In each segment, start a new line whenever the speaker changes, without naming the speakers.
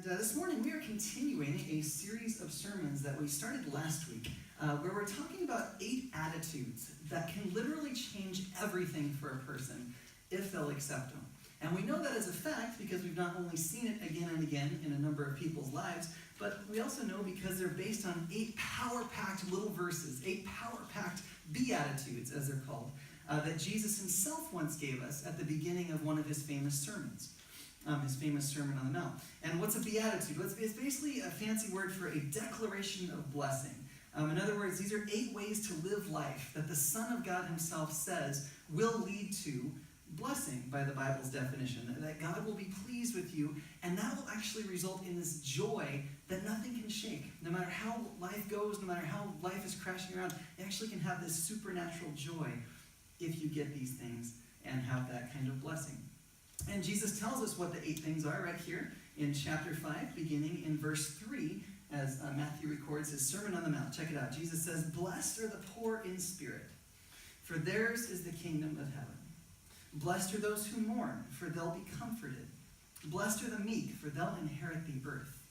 This morning we are continuing a series of sermons that we started last week, where we're talking about 8 attitudes that can literally change everything for a person if they'll accept them. And we know that as a fact because we've not only seen it again and again in a number of people's lives, but we also know because they're based on 8 power-packed little verses, 8 power-packed Beatitudes, as they're called, that Jesus himself once gave us at the beginning of one of his famous sermons. His famous Sermon on the Mount. And what's a beatitude? Well, it's basically a fancy word for a declaration of blessing. In other words, these are 8 ways to live life that the Son of God himself says will lead to blessing by the Bible's definition. That God will be pleased with you, and that will actually result in this joy that nothing can shake. No matter how life goes, no matter how life is crashing around, you actually can have this supernatural joy if you get these things and have that kind of blessing. And Jesus tells us what the 8 things are right here in chapter 5, beginning in verse 3, as Matthew records his Sermon on the Mount. Check it out. Jesus says, "Blessed are the poor in spirit, for theirs is the kingdom of heaven. Blessed are those who mourn, for they'll be comforted. Blessed are the meek, for they'll inherit the earth.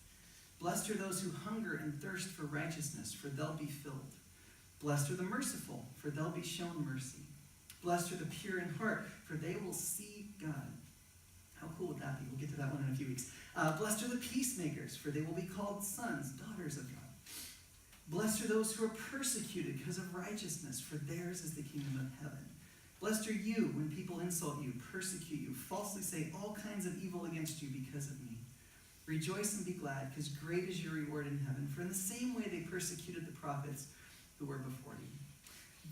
Blessed are those who hunger and thirst for righteousness, for they'll be filled. Blessed are the merciful, for they'll be shown mercy. Blessed are the pure in heart, for they will see God." How cool would that be? We'll get to that one in a few weeks. Blessed are the peacemakers, for they will be called sons, daughters of God. Blessed are those who are persecuted because of righteousness, for theirs is the kingdom of heaven. Blessed are you when people insult you, persecute you, falsely say all kinds of evil against you because of me. Rejoice and be glad, because great is your reward in heaven, for in the same way they persecuted the prophets who were before you.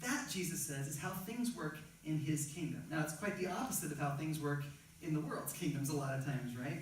That, Jesus says, is how things work in his kingdom. Now, it's quite the opposite of how things work in the world's kingdoms a lot of times, right?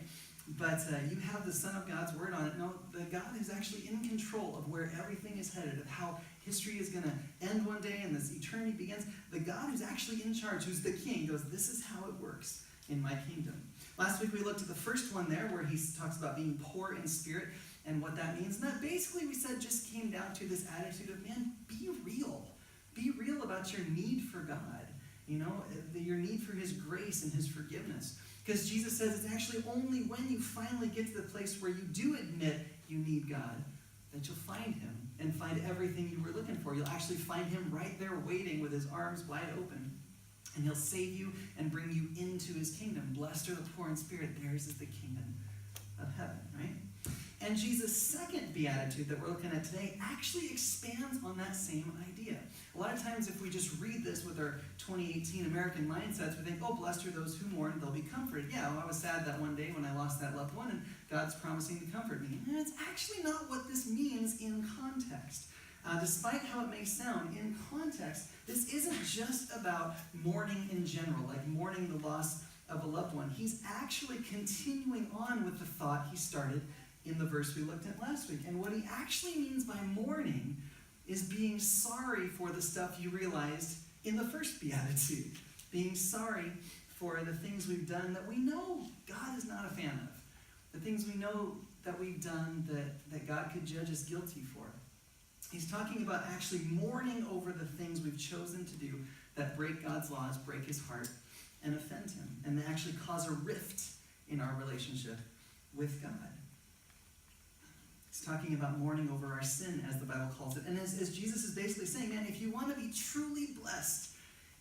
But you have the Son of God's word on it. No, the God is actually in control of where everything is headed, of how history is going to end one day and this eternity begins. The God who's actually in charge, who's the king, goes, this is how it works in my kingdom. Last week we looked at the first one there where he talks about being poor in spirit and what that means. And that basically, we said, just came down to this attitude of, man, be real. Be real about your need for God. You know, your need for his grace and his forgiveness. Because Jesus says it's actually only when you finally get to the place where you do admit you need God that you'll find him and find everything you were looking for. You'll actually find him right there waiting with his arms wide open. And he'll save you and bring you into his kingdom. Blessed are the poor in spirit. Theirs is the kingdom of heaven, right? And Jesus' second beatitude that we're looking at today actually expands on that same idea. A lot of times if we just read this with our 2018 American mindsets, we think, oh, blessed are those who mourn, they'll be comforted. Yeah, well, I was sad that one day when I lost that loved one, and God's promising to comfort me. And it's actually not what this means in context. Despite how it may sound, in context, this isn't just about mourning in general, like mourning the loss of a loved one. He's actually continuing on with the thought he started in the verse we looked at last week. And what he actually means by mourning is being sorry for the stuff you realized in the first beatitude. Being sorry for the things we've done that we know God is not a fan of. The things we know that we've done that God could judge us guilty for. He's talking about actually mourning over the things we've chosen to do that break God's laws, break his heart, and offend him. And they actually cause a rift in our relationship with God. He's talking about mourning over our sin, as the Bible calls it. And as Jesus is basically saying, man, if you want to be truly blessed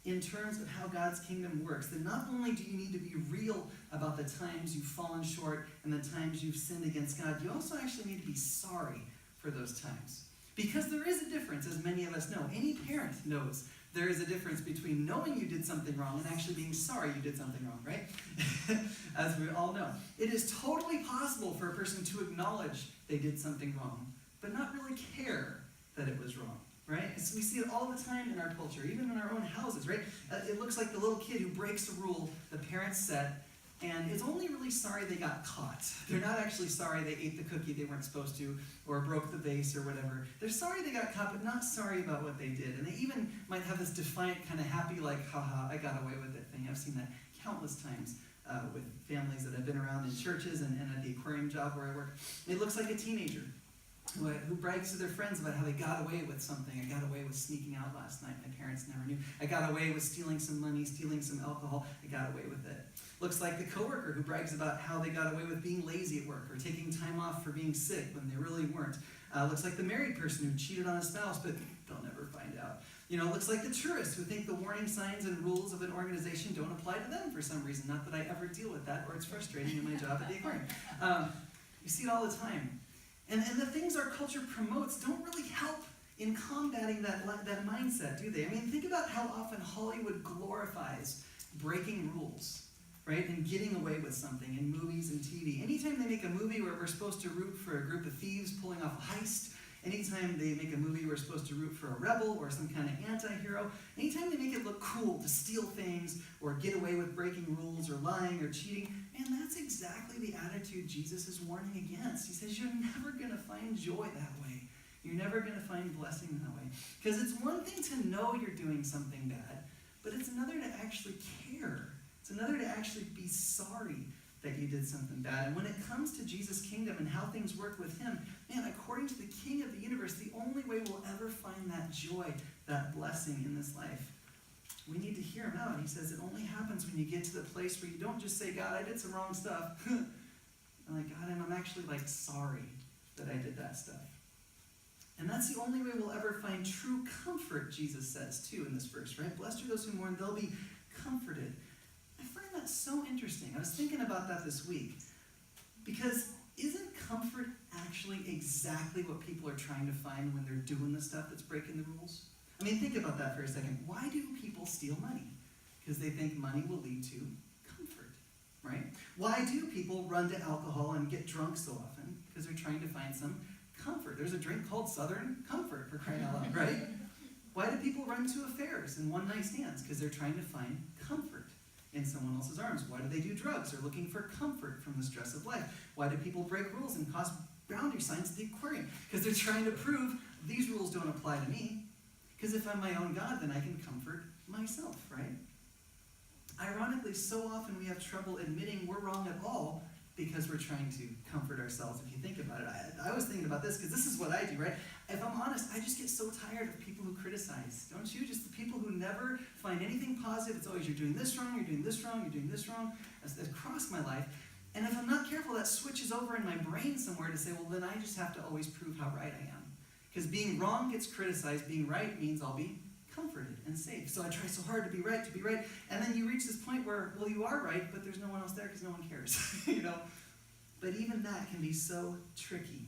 in terms of how God's kingdom works, then not only do you need to be real about the times you've fallen short and the times you've sinned against God, you also actually need to be sorry for those times. Because there is a difference, as many of us know. Any parent knows there is a difference between knowing you did something wrong and actually being sorry you did something wrong, right? As we all know. It is totally possible for a person to acknowledge they did something wrong, but not really care that it was wrong, right? So we see it all the time in our culture, even in our own houses, right? It looks like the little kid who breaks a rule the parents set and is only really sorry they got caught. They're not actually sorry they ate the cookie they weren't supposed to or broke the vase or whatever. They're sorry they got caught, but not sorry about what they did. And they even might have this defiant, kind of happy, like, haha, I got away with it thing. I've seen that countless times with families that have been around in churches and at the aquarium job where I work. It looks like a teenager who brags to their friends about how they got away with something. I got away with sneaking out last night. My parents never knew. I got away with stealing some money, stealing some alcohol. I got away with it. Looks like the coworker who brags about how they got away with being lazy at work or taking time off for being sick when they really weren't. Looks like the married person who cheated on a spouse, but they'll never find out. Looks like the tourists who think the warning signs and rules of an organization don't apply to them for some reason. Not that I ever deal with that, or it's frustrating in my job at the aquarium. You see it all the time. And the things our culture promotes don't really help in combating that mindset, do they? I mean, think about how often Hollywood glorifies breaking rules, right? And getting away with something in movies and TV. Anytime they make a movie where we're supposed to root for a group of thieves pulling off a heist, anytime they make a movie we're supposed to root for a rebel or some kind of anti-hero, anytime they make it look cool to steal things or get away with breaking rules or lying or cheating, man, that's exactly the attitude Jesus is warning against. He says you're never going to find joy that way. You're never going to find blessing that way. Because it's one thing to know you're doing something bad, but it's another to actually care. It's another to actually be sorry that you did something bad. And when it comes to Jesus' kingdom and how things work with him, man, according to the King of the universe, the only way we'll ever find that joy, that blessing in this life, we need to hear him out. He says it only happens when you get to the place where you don't just say, God, I did some wrong stuff. I'm like, God, I'm actually sorry that I did that stuff. And that's the only way we'll ever find true comfort, Jesus says, too, in this verse, right? Blessed are those who mourn, they'll be comforted. I find that so interesting. I was thinking about that this week. Because isn't comfort actually exactly what people are trying to find when they're doing the stuff that's breaking the rules? I mean, think about that for a second. Why do people steal money? Because they think money will lead to comfort, right? Why do people run to alcohol and get drunk so often? Because they're trying to find some comfort. There's a drink called Southern Comfort, for crying out loud, right? Why do people run to affairs and one-night stands? Because they're trying to find comfort in someone else's arms. Why do they do drugs? They're looking for comfort from the stress of life. Why do people break rules and cause boundary signs at the aquarium? Because they're trying to prove these rules don't apply to me. Because if I'm my own God, then I can comfort myself, right? Ironically, so often we have trouble admitting we're wrong at all because we're trying to comfort ourselves. If you think about it, I was thinking about this because this is what I do, right? If I'm honest, I just get so tired of people who criticize. Don't you? Just the people who never find anything positive. It's always, you're doing this wrong, you're doing this wrong, you're doing this wrong. That's across my life. And if I'm not careful, that switches over in my brain somewhere to say, well, then I just have to always prove how right I am. Because being wrong gets criticized. Being right means I'll be comforted and safe. So I try so hard to be right. And then you reach this point where, well, you are right, but there's no one else there because no one cares, But even that can be so tricky.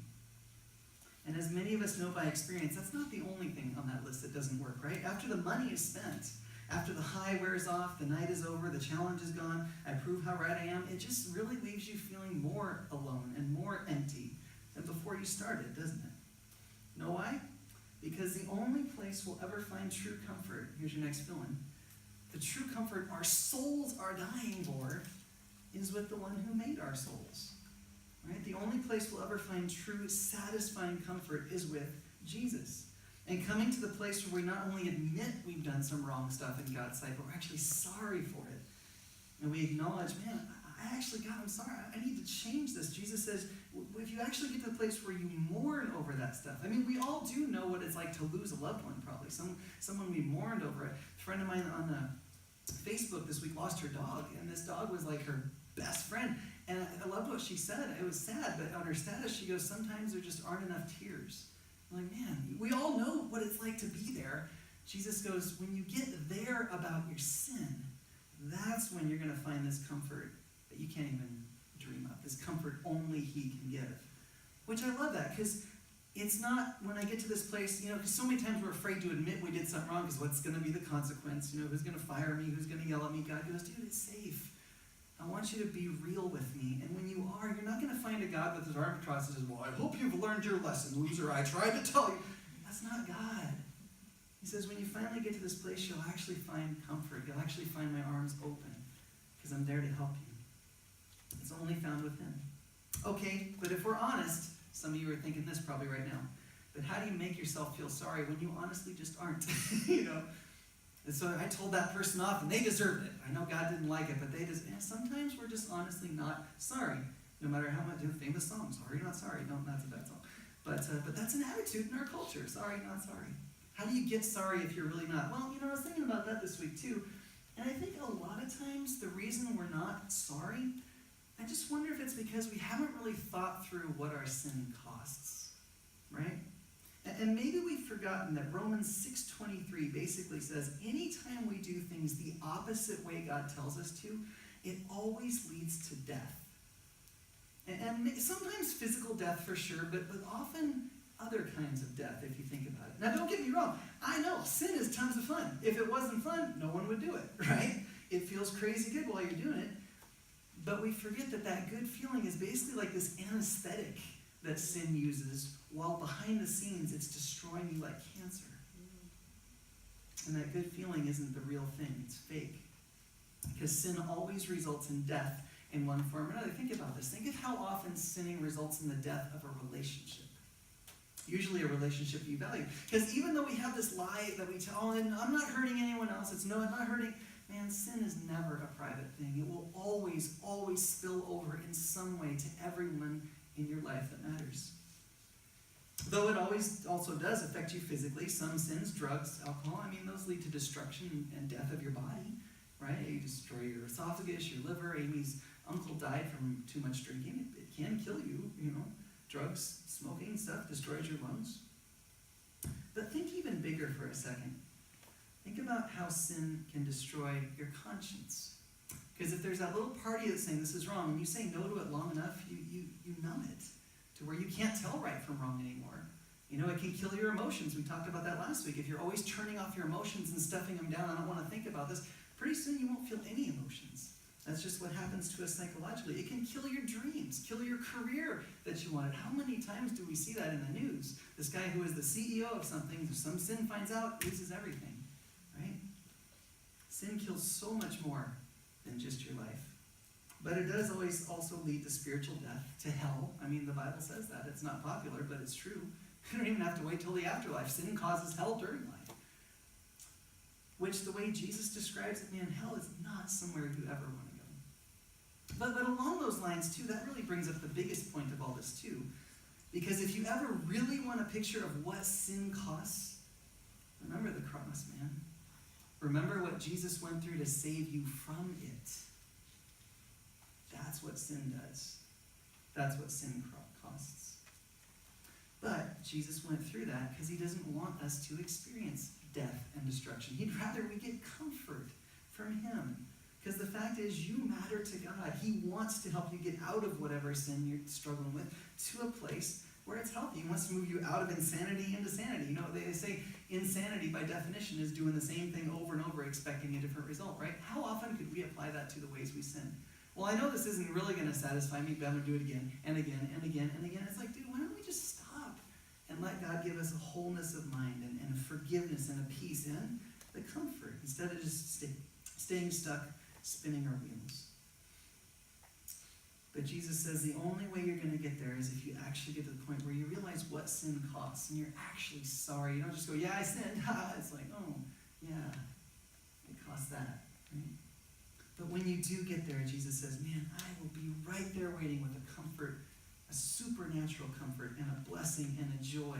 And as many of us know by experience, that's not the only thing on that list that doesn't work, right? After the money is spent, after the high wears off, the night is over, the challenge is gone, I prove how right I am, it just really leaves you feeling more alone and more empty than before you started, doesn't it? Know why? Because the only place we'll ever find true comfort, here's your next fill-in, the true comfort our souls are dying for is with the one who made our souls. Right? The only place we'll ever find true, satisfying comfort is with Jesus. And coming to the place where we not only admit we've done some wrong stuff in God's sight, but we're actually sorry for it. And we acknowledge, man, I'm sorry. I need to change this. Jesus says, if you actually get to the place where you mourn over that stuff. I mean, we all do know what it's like to lose a loved one, probably. Someone we mourned over. A friend of mine on Facebook this week lost her dog, and this dog was like her best friend. And I loved what she said. It was sad, but on her status, she goes, sometimes there just aren't enough tears. I'm like, man, we all know what it's like to be there. Jesus goes, when you get there about your sin, that's when you're going to find this comfort that you can't even dream of. This comfort only he can give. Which I love that, because it's not when I get to this place, because so many times we're afraid to admit we did something wrong, because what's going to be the consequence? Who's going to fire me? Who's going to yell at me? God goes, dude, it's safe. I want you to be real with me. And when you are, you're not going to find a God with his arm crossed and says, well, I hope you've learned your lesson, loser. I tried to tell you. That's not God. He says, when you finally get to this place, you'll actually find comfort. You'll actually find my arms open, because I'm there to help you. It's only found with him. Okay, but if we're honest, some of you are thinking this probably right now, but how do you make yourself feel sorry when you honestly just aren't? And so I told that person off, and they deserved it. I know God didn't like it, but they just, sometimes we're just honestly not sorry. No matter how much, famous song, sorry, not sorry. No, that's a bad song. But that's an attitude in our culture. Sorry, not sorry. How do you get sorry if you're really not? Well, I was thinking about that this week too. And I think a lot of times the reason we're not sorry, I just wonder if it's because we haven't really thought through what our sin costs, right? And maybe we've forgotten that Romans 6:23 basically says anytime we do things the opposite way God tells us to, it always leads to death. And sometimes physical death for sure, but often other kinds of death if you think about it. Now don't get me wrong, I know sin is tons of fun. If it wasn't fun, no one would do it, right? It feels crazy good while you're doing it, but we forget that good feeling is basically like this anesthetic that sin uses, while behind the scenes it's destroying you like cancer. And that good feeling isn't the real thing, it's fake. Because sin always results in death in one form or another. Think about this. Think of how often sinning results in the death of a relationship. Usually a relationship you value. Because even though we have this lie that we tell, and I'm not hurting anyone else, I'm not hurting, man, sin is never a private thing. It will always, always spill over in some way to everyone in your life that matters. Though it always also does affect you physically. Some sins, drugs, alcohol, those lead to destruction and death of your body, right? You destroy your esophagus, your liver. Amy's uncle died from too much drinking. It can kill you, Drugs, smoking, stuff destroys your lungs. But think even bigger for a second. Think about how sin can destroy your conscience. Because if there's that little party that's saying this is wrong, and you say no to it long enough, you numb it to where you can't tell right from wrong anymore. It can kill your emotions. We talked about that last week. If you're always turning off your emotions and stuffing them down, I don't want to think about this, pretty soon you won't feel any emotions. That's just what happens to us psychologically. It can kill your dreams, kill your career that you wanted. How many times do we see that in the news? This guy who is the CEO of something, some sin finds out, loses everything, right? Sin kills so much more than just your life. But it does always also lead to spiritual death, to hell. The Bible says that. It's not popular, but it's true. You don't even have to wait till the afterlife. Sin causes hell during life. Which, the way Jesus describes it, man, hell is not somewhere you ever want to go. But along those lines, too, that really brings up the biggest point of all this, too. Because if you ever really want a picture of what sin costs, remember the cross, man. Remember what Jesus went through to save you from it. That's what sin does. That's what sin costs. But Jesus went through that because he doesn't want us to experience death and destruction. He'd rather we get comfort from him. Because the fact is, you matter to God. He wants to help you get out of whatever sin you're struggling with to a place where it's healthy. He wants to move you out of insanity into sanity. They say insanity, by definition, is doing the same thing over and over, expecting a different result, right? How often could we apply that to the ways we sin? Well, I know this isn't really going to satisfy me, but I'm going to do it again and again and again and again. It's like, dude, why don't we just stop and let God give us a wholeness of mind and a forgiveness and a peace and the comfort instead of just staying stuck, spinning our wheels. But Jesus says the only way you're going to get there is if you actually get to the point where you realize what sin costs and you're actually sorry. You don't just go, yeah, I sinned. It's like, oh, yeah, it costs that, right? But when you do get there, Jesus says, man, I will be right there waiting with a comfort, a supernatural comfort and a blessing and a joy.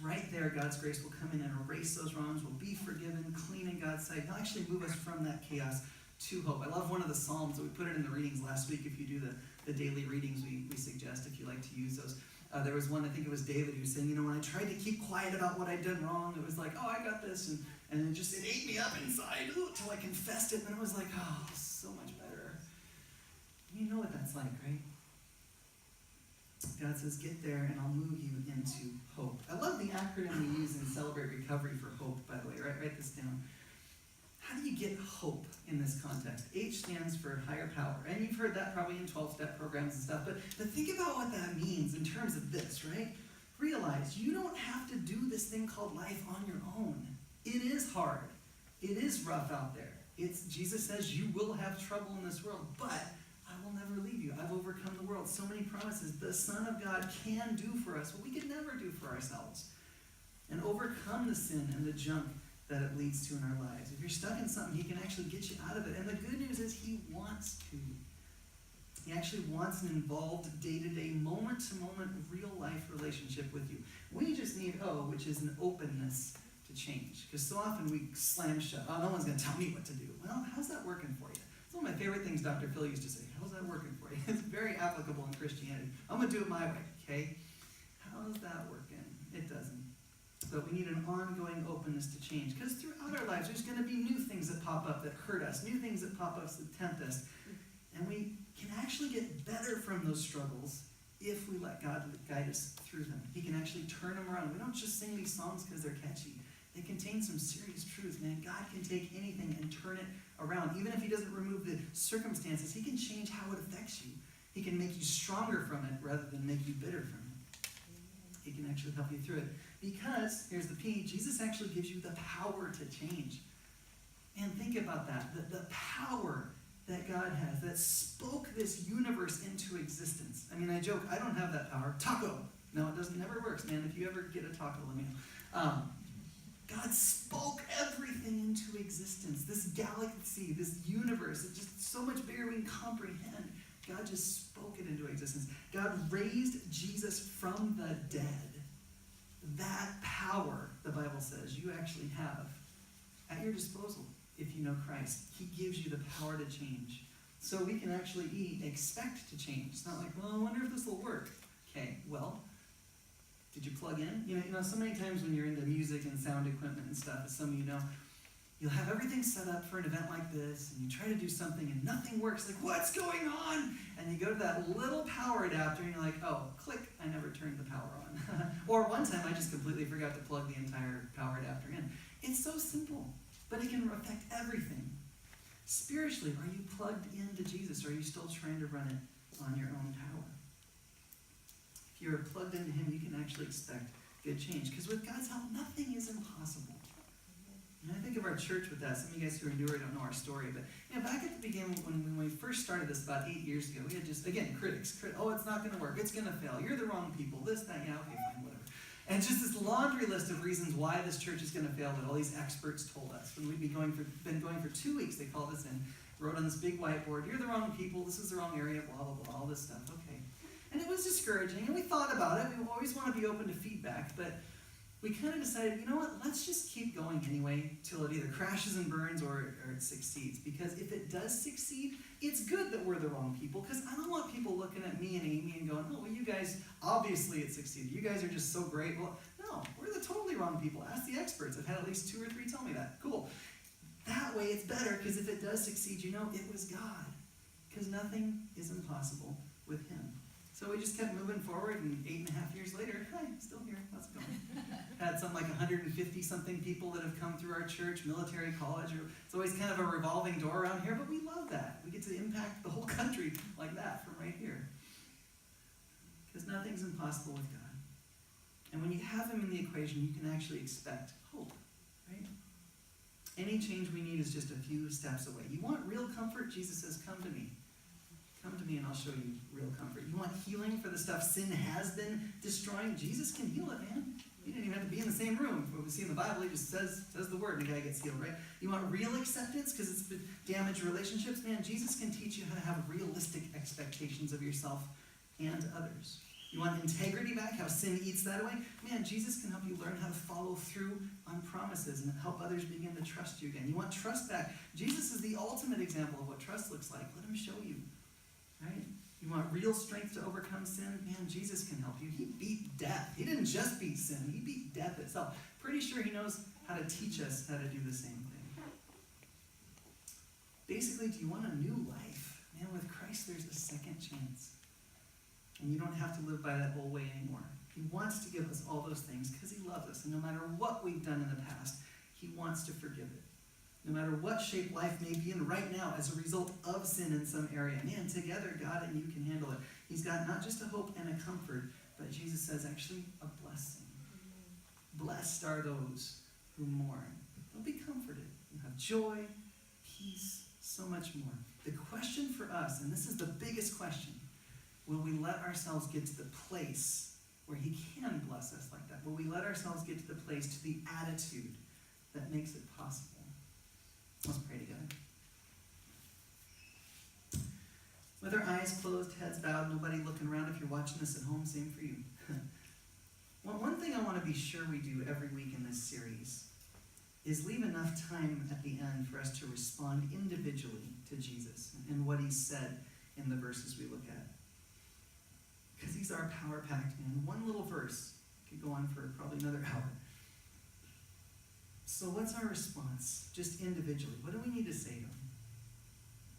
Right there, God's grace will come in and erase those wrongs. We'll be forgiven, clean in God's sight. He'll actually move us from that chaos to hope. I love one of the Psalms. We put it in the readings last week. If you do the daily readings, we suggest if you like to use those. There was one, I think it was David, who was saying, when I tried to keep quiet about what I'd done wrong, it was like, oh, I got this. And it ate me up inside until I confessed it. And it was like, oh, so much better. You know what that's like, right? God says, get there and I'll move you into hope. I love the acronym we use in Celebrate Recovery for hope, by the way. Write this down. How do you get hope in this context? H stands for higher power. And you've heard that probably in 12-step programs and stuff. But think about what that means in terms of this, right? Realize you don't have to do this thing called life on your own. It is hard. It is rough out there. Jesus says you will have trouble in this world, but I will never leave you. I've overcome the world. So many promises the Son of God can do for us what we could never do for ourselves. And overcome the sin and the junk that it leads to in our lives. If you're stuck in something, he can actually get you out of it. And the good news is he wants to. He actually wants an involved, day-to-day, moment-to-moment, real-life relationship with you. We just need O, which is an openness to change. Because so often we slam shut. Oh, no one's going to tell me what to do. Well, how's that working for you? It's one of my favorite things Dr. Phil used to say. How's that working for you? It's very applicable in Christianity. I'm going to do it my way, okay? How's that working? It doesn't. But we need an ongoing openness to change. Because throughout our lives, there's going to be new things that pop up that hurt us, new things that pop up that tempt us. And we can actually get better from those struggles if we let God guide us through them. He can actually turn them around. We don't just sing these songs because they're catchy. They contain some serious truth, man. God can take anything and turn it around. Even if he doesn't remove the circumstances, he can change how it affects you. He can make you stronger from it rather than make you bitter from it. He can actually help you through it. Because, here's the P, Jesus actually gives you the power to change. And think about that. The power that God has, that spoke this universe into existence. I mean, I joke, I don't have that power. Taco! No, it doesn't. Never works, man. If you ever get a taco, let me know. God spoke everything into existence. This galaxy, this universe, it's just so much bigger we can comprehend. God just spoke it into existence. God raised Jesus from the dead. That power, the Bible says, you actually have at your disposal if you know Christ. He gives you the power to change. So we can actually expect to change. It's not like, well, I wonder if this will work. Okay, well, did you plug in? You know, so many times when you're into music and sound equipment and stuff, as some of you know, you'll have everything set up for an event like this, and you try to do something and nothing works. Like, what's going on? And you go to that little power adapter and you're like, oh, click, I never turned the power on. Or one time I just completely forgot to plug the entire power adapter in. It's so simple, but it can affect everything. Spiritually, are you plugged into Jesus, or are you still trying to run it on your own power? If you're plugged into him, you can actually expect good change. Because with God's help, nothing is impossible. And I think of our church with that. Some of you guys who are newer don't know our story. But back at the beginning, when we first started this about 8 years ago, we had just, again, critics. Oh, it's not going to work. It's going to fail. You're the wrong people. This, that, yeah, okay, fine, whatever. And just this laundry list of reasons why this church is going to fail that all these experts told us. When we'd been going for 2 weeks, they called us in, wrote on this big whiteboard, you're the wrong people, this is the wrong area, blah, blah, blah, all this stuff. Okay. And it was discouraging, and we thought about it. We always want to be open to feedback, but we kind of decided, you know what, let's just keep going anyway till it either crashes and burns or it succeeds. Because if it does succeed, it's good that we're the wrong people, because I don't want people looking at me and Amy and going, oh, well, you guys, obviously it succeeded. You guys are just so great. Well, no, we're the totally wrong people. Ask the experts. I've had at least 2 or 3 tell me that. Cool. That way it's better, because if it does succeed, you know it was God. Because nothing is impossible with him. So we just kept moving forward, and 8.5 years later, hi, still here, how's it going? Had some like 150-something people that have come through our church, military, college. It's always kind of a revolving door around here, but we love that. We get to impact the whole country like that from right here. Because nothing's impossible with God. And when you have him in the equation, you can actually expect hope, right? Any change we need is just a few steps away. You want real comfort? Jesus says, come to me. Come to me and I'll show you real comfort. You want healing for the stuff sin has been destroying? Jesus can heal it, man. You didn't even have to be in the same room. What we see in the Bible, he just says the word and the guy gets healed, right? You want real acceptance because it's been damaged relationships? Man, Jesus can teach you how to have realistic expectations of yourself and others. You want integrity back, how sin eats that away? Man, Jesus can help you learn how to follow through on promises and help others begin to trust you again. You want trust back? Jesus is the ultimate example of what trust looks like. Let him show you. Right? You want real strength to overcome sin? Man, Jesus can help you. He beat death. He didn't just beat sin. He beat death itself. Pretty sure he knows how to teach us how to do the same thing. Basically, do you want a new life? Man, with Christ, there's a second chance. And you don't have to live by that old way anymore. He wants to give us all those things because he loves us. And no matter what we've done in the past, he wants to forgive it. No matter what shape life may be in right now as a result of sin in some area. Man, together, God and you can handle it. He's got not just a hope and a comfort, but Jesus says actually a blessing. Blessed are those who mourn. They'll be comforted. You'll have joy, peace, so much more. The question for us, and this is the biggest question, will we let ourselves get to the place where he can bless us like that? Will we let ourselves get to the place, to the attitude that makes it possible? Let's pray together. With our eyes closed, heads bowed, nobody looking around. If you're watching this at home, same for you. Well, one thing I want to be sure we do every week in this series is leave enough time at the end for us to respond individually to Jesus and what he said in the verses we look at. Because he's our power-packed man. One little verse could go on for probably another hour. So what's our response, just individually? What do we need to say to him?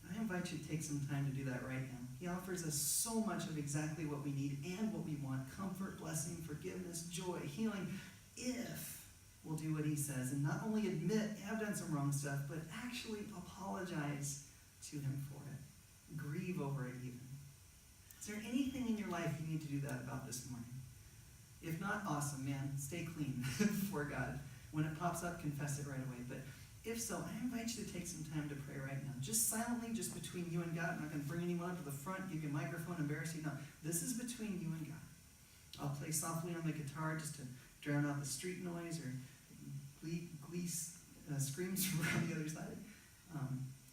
I invite you to take some time to do that right now. He offers us so much of exactly what we need and what we want: comfort, blessing, forgiveness, joy, healing, if we'll do what he says and not only admit, yeah, I've done some wrong stuff, but actually apologize to him for it. Grieve over it even. Is there anything in your life you need to do that about this morning? If not, awesome, man. Stay clean before God. When it pops up, confess it right away. But if so, I invite you to take some time to pray right now. Just silently, just between you and God. I'm not going to bring anyone up to the front, give you a microphone, embarrass you. No, this is between you and God. I'll play softly on the guitar just to drown out the street noise or screams from around the other side.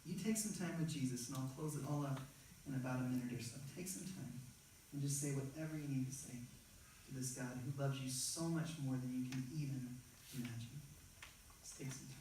You take some time with Jesus, and I'll close it all up in about a minute or so. Take some time and just say whatever you need to say to this God who loves you so much more than you can even imagine. Just take some time.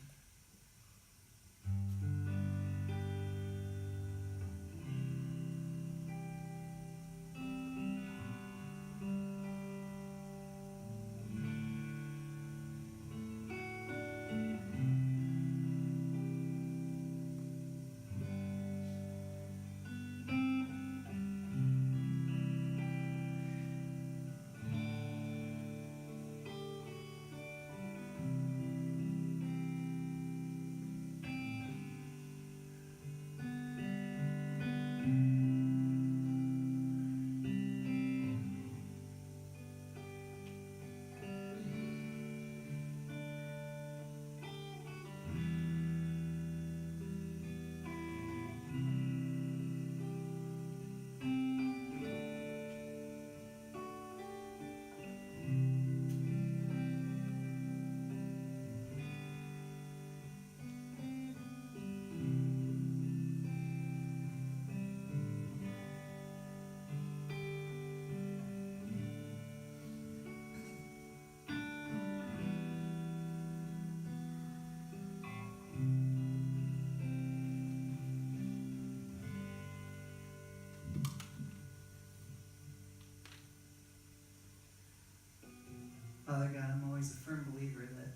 Father God, I'm always a firm believer that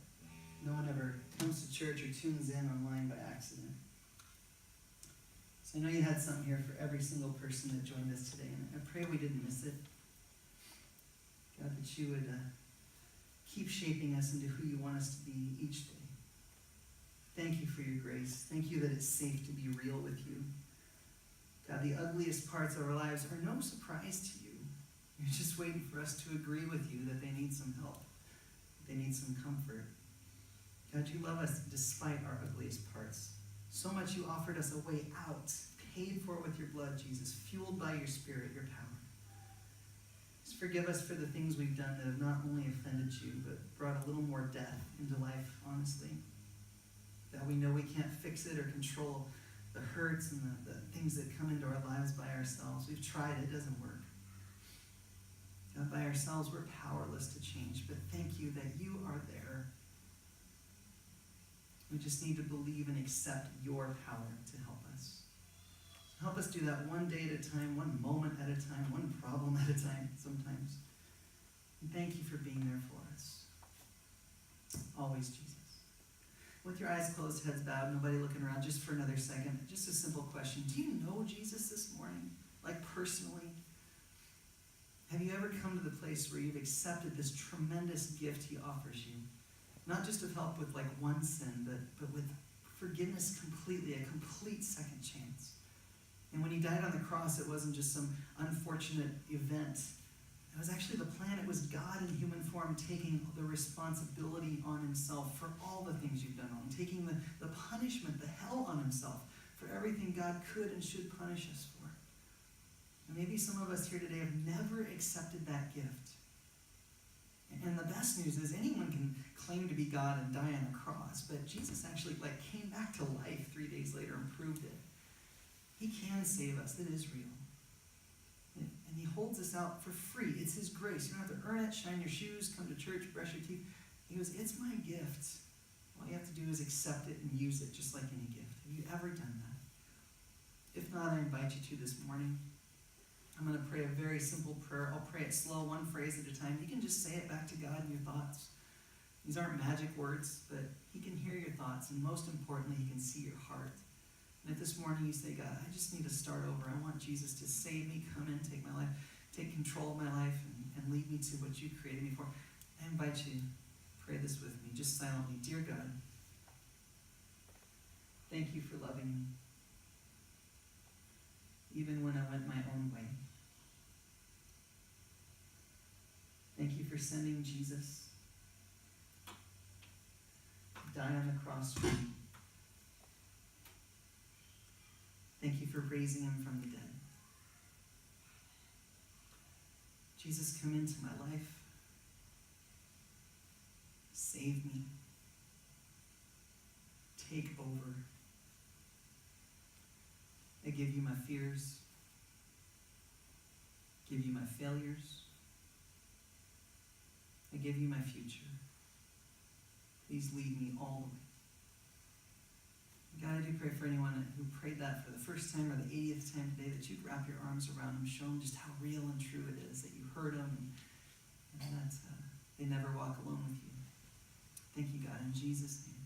no one ever comes to church or tunes in online by accident. So I know you had something here for every single person that joined us today, and I pray we didn't miss it. God, that you would keep shaping us into who you want us to be each day. Thank you for your grace. Thank you that it's safe to be real with you. God, the ugliest parts of our lives are no surprise to you. You're just waiting for us to agree with you that they need some help, that they need some comfort. God, you love us despite our ugliest parts. So much you offered us a way out, paid for with your blood, Jesus, fueled by your Spirit, your power. Just forgive us for the things we've done that have not only offended you, but brought a little more death into life, honestly. That we know we can't fix it or control the hurts and the things that come into our lives by ourselves. We've tried, it doesn't work. God, by ourselves, we're powerless to change, but thank you that you are there. We just need to believe and accept your power to help us. Help us do that one day at a time, one moment at a time, one problem at a time sometimes. And thank you for being there for us. Always, Jesus. With your eyes closed, heads bowed, nobody looking around, just for another second, just a simple question. Do you know Jesus this morning? Like personally? Have you ever come to the place where you've accepted this tremendous gift he offers you? Not just of help with like one sin, but with forgiveness completely, a complete second chance. And when he died on the cross, it wasn't just some unfortunate event. It was actually the plan. It was God in human form taking the responsibility on himself for all the things you've done wrong, taking the punishment, the hell on himself for everything God could and should punish us for. And maybe some of us here today have never accepted that gift. And the best news is anyone can claim to be God and die on a cross, but Jesus actually came back to life 3 days later and proved it. He can save us. It is real. And he holds us out for free. It's his grace. You don't have to earn it, shine your shoes, come to church, brush your teeth. He goes, it's my gift. All you have to do is accept it and use it just like any gift. Have you ever done that? If not, I invite you to this morning. I'm going to pray a very simple prayer. I'll pray it slow, one phrase at a time. You can just say it back to God in your thoughts. These aren't magic words, but he can hear your thoughts, and most importantly, he can see your heart. And if this morning you say, God, I just need to start over. I want Jesus to save me, come in, take my life, take control of my life, and lead me to what you created me for. I invite you to pray this with me, just silently. Dear God, thank you for loving me, even when I went my own way. Thank you for sending Jesus to die on the cross for me. Thank you for raising him from the dead. Jesus, come into my life. Save me. Take over. I give you my fears. Give you my failures. I give you my future. Please lead me all the way. God, I do pray for anyone who prayed that for the first time or the 80th time today, that you'd wrap your arms around them, show them just how real and true it is, that you heard them, and that they never walk alone with you. Thank you, God, in Jesus' name.